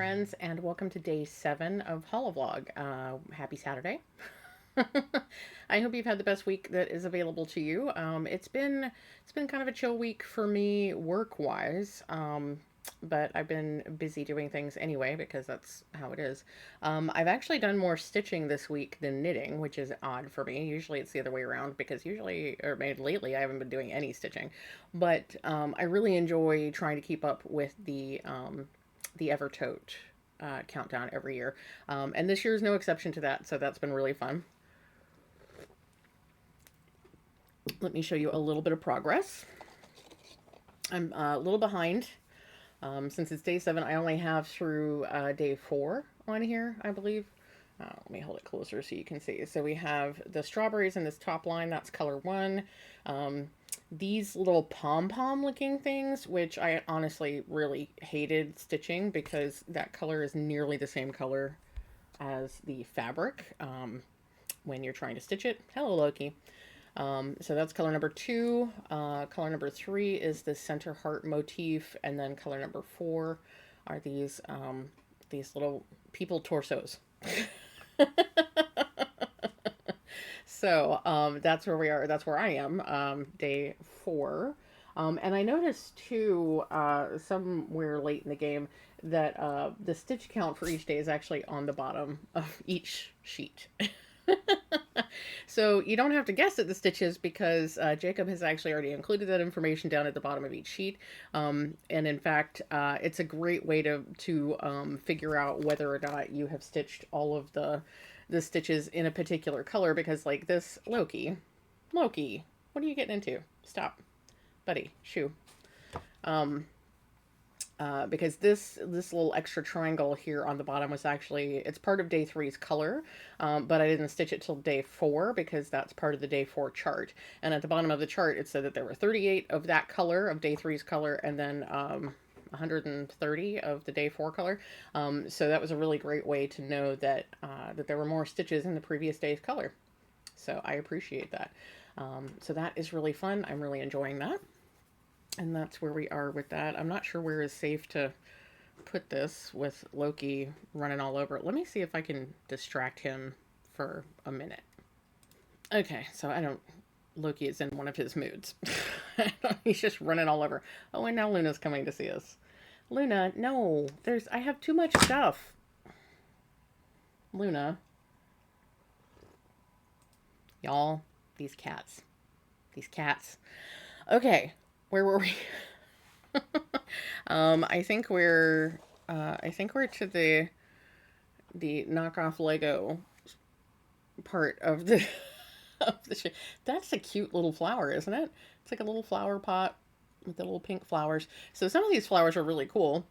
friends, and welcome to day 7 of HoliVlog. Happy Saturday. I hope you've had the best week that is available to you. It's been kind of a chill week for me work-wise, but I've been busy doing things anyway because that's how it is. I've actually done more stitching this week than knitting, which is odd for me. Usually it's the other way around because maybe lately, I haven't been doing any stitching. But I really enjoy trying to keep up with the Evertote countdown every year. And this year is no exception to that, so that's been really fun. Let me show you a little bit of progress. I'm a little behind. Since it's day 7, I only have through day 4 on here, I believe. Let me hold it closer so you can see. So we have the strawberries in this top line. That's color 1. These little pom-pom looking things, which I honestly really hated stitching because that color is nearly the same color as the fabric when you're trying to stitch it. Hello, Loki. So that's color number 2. Color number 3 is the center heart motif, and then color number 4 are these little people torsos. So that's where we are. That's where I am, day 4. And I noticed too, somewhere late in the game, that the stitch count for each day is actually on the bottom of each sheet. So you don't have to guess at the stitches because Jacob has actually already included that information down at the bottom of each sheet. And in fact, it's a great way to figure out whether or not you have stitched all of the stitches in a particular color, because like this, Loki, what are you getting into? Stop, buddy, shoo. Because this little extra triangle here on the bottom was actually, it's part of day 3's color, but I didn't stitch it till day 4 because that's part of the day 4 chart. And at the bottom of the chart, it said that there were 38 of that color, of day 3's color, and then 130 of the day 4 color. So that was a really great way to know that that there were more stitches in the previous day's color. So I appreciate that. So that is really fun. I'm really enjoying that. And that's where we are with that. I'm not sure where is safe to put this with Loki running all over it. Let me see if I can distract him for a minute. Okay, so Loki is in one of his moods. He's just running all over. Oh, and now Luna's coming to see us. Luna, no, I have too much stuff. Luna. Y'all, these cats. Okay, where were we? I think we're to the knockoff Lego part of the of the shit. That's a cute little flower, isn't it? It's like a little flower pot with the little pink flowers. So some of these flowers are really cool.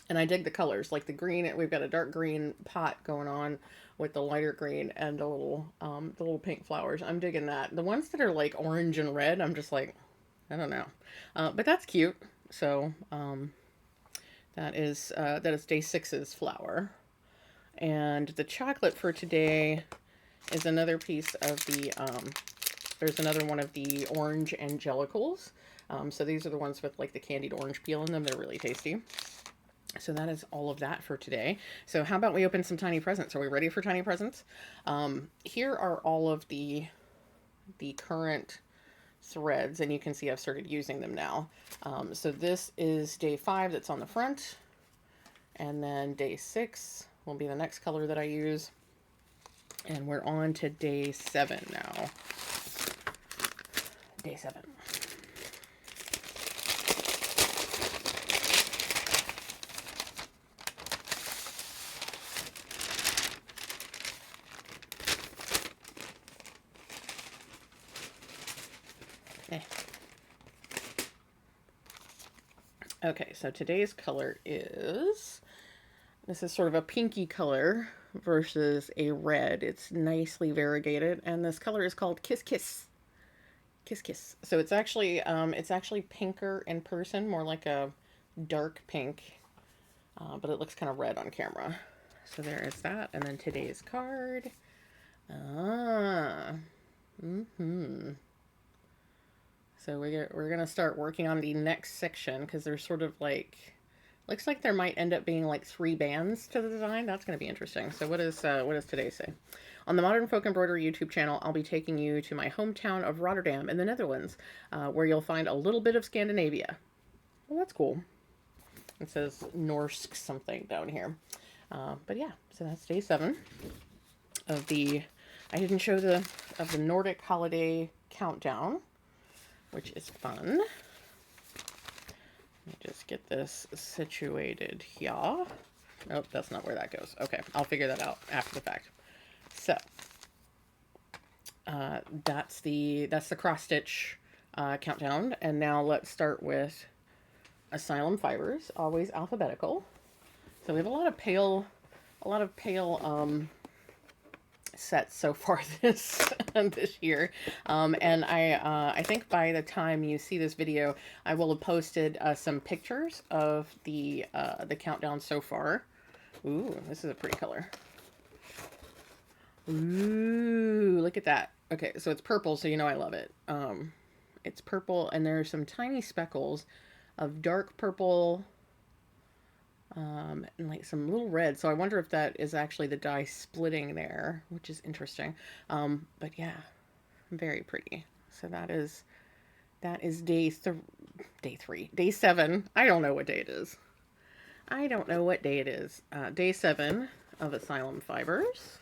And I dig the colors, like the green. We've got a dark green pot going on with the lighter green and the little pink flowers. I'm digging that. The ones that are like orange and red, I'm just like, I don't know. But that's cute. So that is day 6's flower. And the chocolate for today is another piece of there's another one of the orange angelicals. So these are the ones with like the candied orange peel in them. They're really tasty. So that is all of that for today. So how about we open some tiny presents? Are we ready for tiny presents? Here are all of the current threads, and you can see I've started using them now. So this is day 5 that's on the front, and then day 6 will be the next color that I use. And we're on to day 7 now. Day 7. Okay, so today's color is, this is sort of a pinky color versus a red. It's nicely variegated, and this color is called Kiss Kiss. Kiss Kiss. So it's actually pinker in person, more like a dark pink, but it looks kind of red on camera. So there is that, and then today's card. So we're gonna start working on the next section because they're sort of like Looks like there might end up being like 3 bands to the design. That's going to be interesting. So what does today say? On the Modern Folk Embroidery YouTube channel, I'll be taking you to my hometown of Rotterdam in the Netherlands, where you'll find a little bit of Scandinavia. Well, that's cool. It says Norse something down here. But yeah, so that's day 7 of the, I didn't show of the Nordic holiday countdown, which is fun. Let me just get this situated here. Nope, that's not where that goes. Okay, I'll figure that out after the fact. So, that's the cross stitch countdown, and now let's start with Asylum Fibers, always alphabetical. So we have a lot of pale sets so far this year, and I think by the time you see this video, I will have posted some pictures of the countdown so far. Ooh, this is a pretty color. Ooh, look at that. Okay, so it's purple, so you know I love it. It's purple, and there's some tiny speckles of dark purple, and like some little red. So I wonder if that is actually the dye splitting there, which is interesting. But yeah, very pretty. So that is day 7. I don't know what day it is. Day 7 of Asylum Fibers.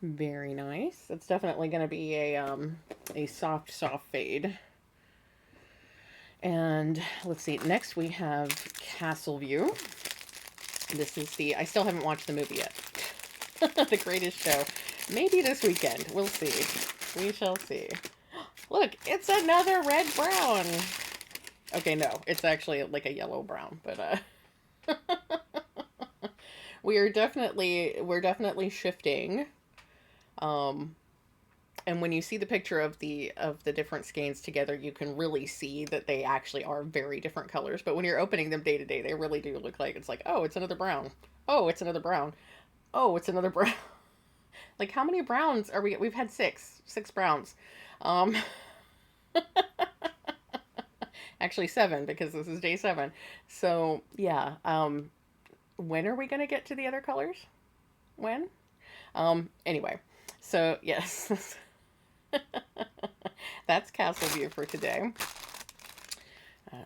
Very nice. It's definitely going to be a soft fade. And let's see, next we have Castle View. This is I still haven't watched the movie yet. The Greatest Show. Maybe this weekend. We'll see. We shall see. Look, it's another red brown. Okay, no, it's actually like a yellow brown, but we're definitely shifting. And when you see the picture of the different skeins together, you can really see that they actually are very different colors. But when you're opening them day to day, they really do look like, it's like, oh, it's another brown. Oh, it's another brown. Oh, it's another brown. Like, how many browns are we? We've had 6 browns. Actually 7, because this is day 7. So yeah. When are we gonna get to the other colors? When? Anyway. So yes. That's Castle View for today.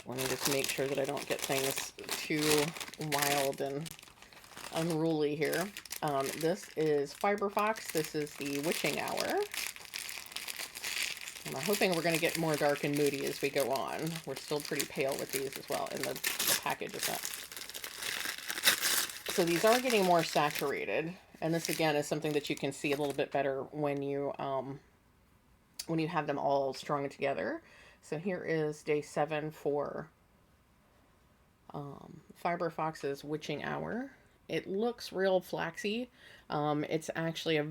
Let me just make sure that I don't get things too wild and unruly here. This is Fiber Fox. This is the Witching Hour. And I'm hoping we're going to get more dark and moody as we go on. We're still pretty pale with these as well, and the package is not. So these are getting more saturated, and this again is something that you can see a little bit better when you have them all strung together. So here is day 7 for Fiber Fox's Witching Hour. It looks real flaxy. It's actually a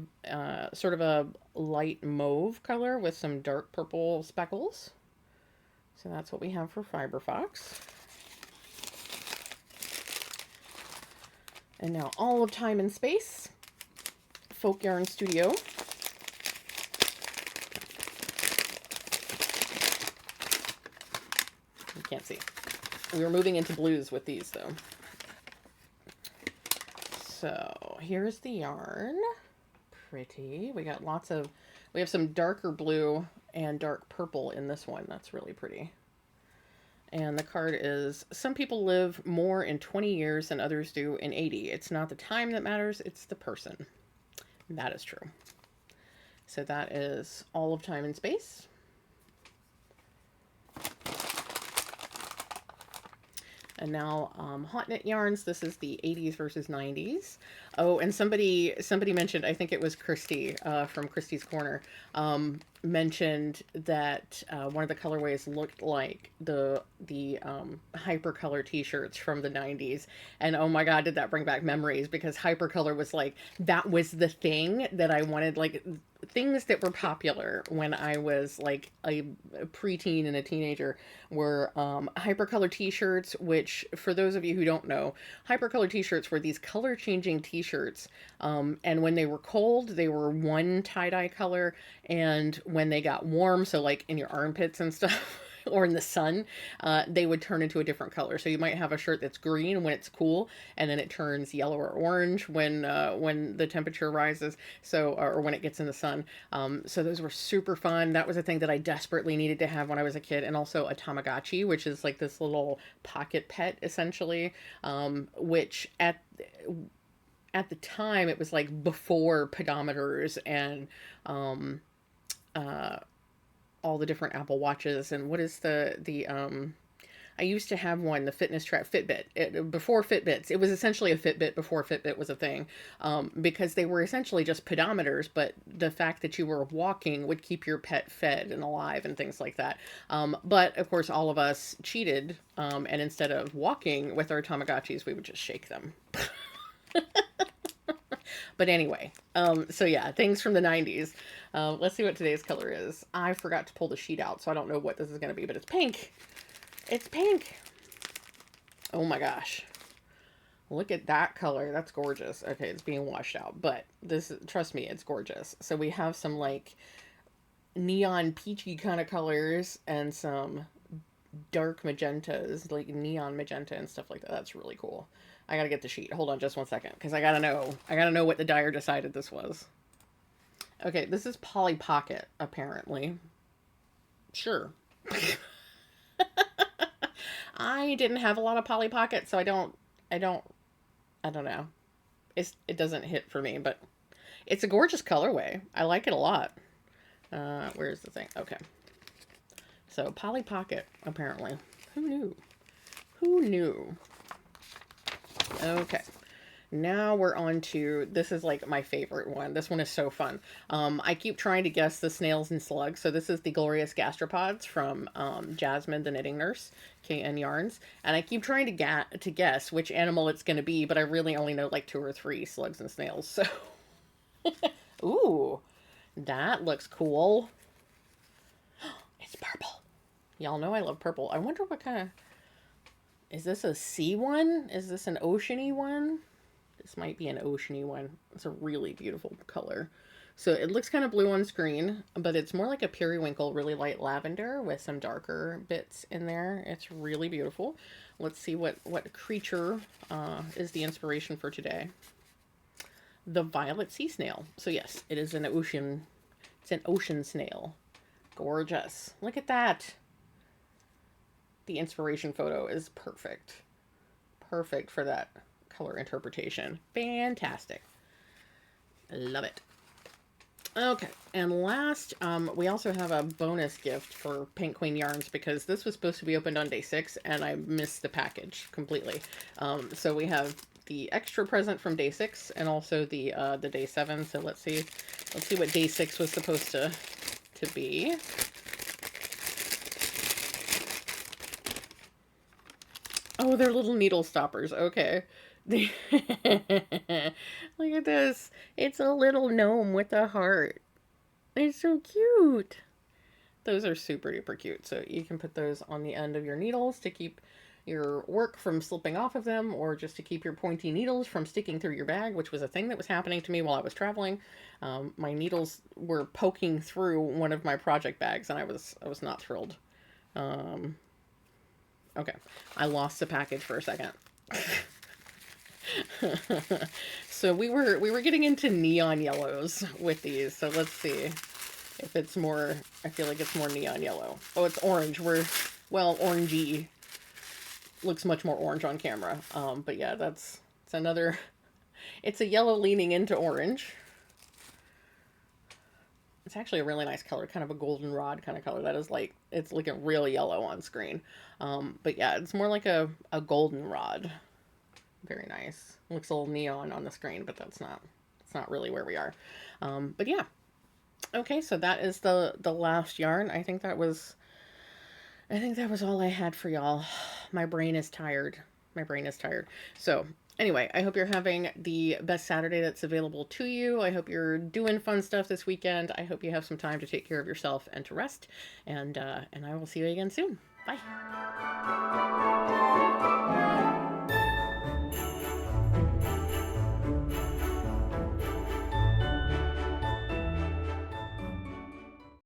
sort of a light mauve color with some dark purple speckles. So that's what we have for Fiber Fox. And now All of Time and Space, Folk Yarn Studio. You can't see. We were moving into blues with these though. So here's the yarn. Pretty. We have some darker blue and dark purple in this one. That's really pretty. And the card is, some people live more in 20 years than others do in 80. It's not the time that matters, it's the person. That is true. So that is All of Time and Space. And now Hot Knit Yarns. This is the 80s versus 90s. Oh, and somebody mentioned, I think it was Christy from Christy's Corner, mentioned that one of the colorways looked like the Hypercolor t-shirts from the 90s. And oh my god, did that bring back memories, because Hypercolor was like, that was the thing that I wanted, like things that were popular when I was like a preteen and a teenager were Hypercolor t-shirts, which for those of you who don't know, Hypercolor t-shirts were these color changing t-shirts, and when they were cold they were one tie-dye color, and when they got warm, so like in your armpits and stuff, or in the sun, they would turn into a different color. So you might have a shirt that's green when it's cool, and then it turns yellow or orange when the temperature rises. So or when it gets in the sun. So those were super fun. That was a thing that I desperately needed to have when I was a kid, and also a Tamagotchi, which is like this little pocket pet essentially, which at the time it was like before pedometers and um, uh, all the different Apple Watches. And what is the I used to have one, the fitness track Fitbit. Before Fitbits, it was essentially a Fitbit before Fitbit was a thing, because they were essentially just pedometers. But the fact that you were walking would keep your pet fed and alive and things like that. But of course, all of us cheated, and instead of walking with our Tamagotchis, we would just shake them. But anyway, so yeah, things from the 90s. Let's see what today's color is. I forgot to pull the sheet out, so I don't know what this is going to be, but it's pink. It's pink. Oh my gosh. Look at that color. That's gorgeous. Okay, it's being washed out, but this, trust me, it's gorgeous. So we have some like neon peachy kind of colors and some dark magentas, like neon magenta and stuff like that. That's really cool. I gotta get the sheet. Hold on just one second, because I gotta know what the dyer decided this was. Okay, this is Polly Pocket, apparently. Sure. I didn't have a lot of Polly Pocket, so I don't know. It doesn't hit for me, but it's a gorgeous colorway. I like it a lot. Where's the thing? Okay. So Polly Pocket, apparently. Who knew? Who knew? Okay. Now we're on to, this is like my favorite one. This one is so fun. I keep trying to guess the snails and slugs. So this is the Glorious Gastropods from Jasmine, the Knitting Nurse, KN Yarns. And I keep trying to guess which animal it's going to be, but I really only know like 2 or 3 slugs and snails. So, ooh, that looks cool. It's purple. Y'all know I love purple. I wonder what kind of, is this a sea one? Is this an oceany one? This might be an oceany one. It's a really beautiful color. So it looks kind of blue on screen, but it's more like a periwinkle, really light lavender with some darker bits in there. It's really beautiful. Let's see what creature is the inspiration for today. The violet sea snail. So yes, it is an ocean. It's an ocean snail. Gorgeous. Look at that. The inspiration photo is perfect. Perfect for that color interpretation. Fantastic. Love it. Okay, and last, we also have a bonus gift for Pink Queen Yarns, because this was supposed to be opened on day 6 and I missed the package completely. So we have the extra present from day 6 and also the day 7. So let's see what day 6 was supposed to be. Oh, they're little needle stoppers. Okay. Look at this. It's a little gnome with a heart. It's so cute. Those are super duper cute. So you can put those on the end of your needles to keep your work from slipping off of them, or just to keep your pointy needles from sticking through your bag, which was a thing that was happening to me while I was traveling. My needles were poking through one of my project bags, and I was not thrilled. Okay, I lost the package for a second. So we were getting into neon yellows with these. So let's see if it's more, I feel like it's more neon yellow. Oh, it's orange. Well, orangey. Looks much more orange on camera. But yeah, it's another, it's a yellow leaning into orange. It's actually a really nice color, kind of a goldenrod kind of color. That is like, it's looking real yellow on screen. But yeah, it's more like a goldenrod. Very nice. Looks a little neon on the screen, but it's not really where we are. But yeah. Okay, so that is the last yarn. I think that was all I had for y'all. My brain is tired. So anyway, I hope you're having the best Saturday that's available to you. I hope you're doing fun stuff this weekend. I hope you have some time to take care of yourself and to rest. And I will see you again soon. Bye.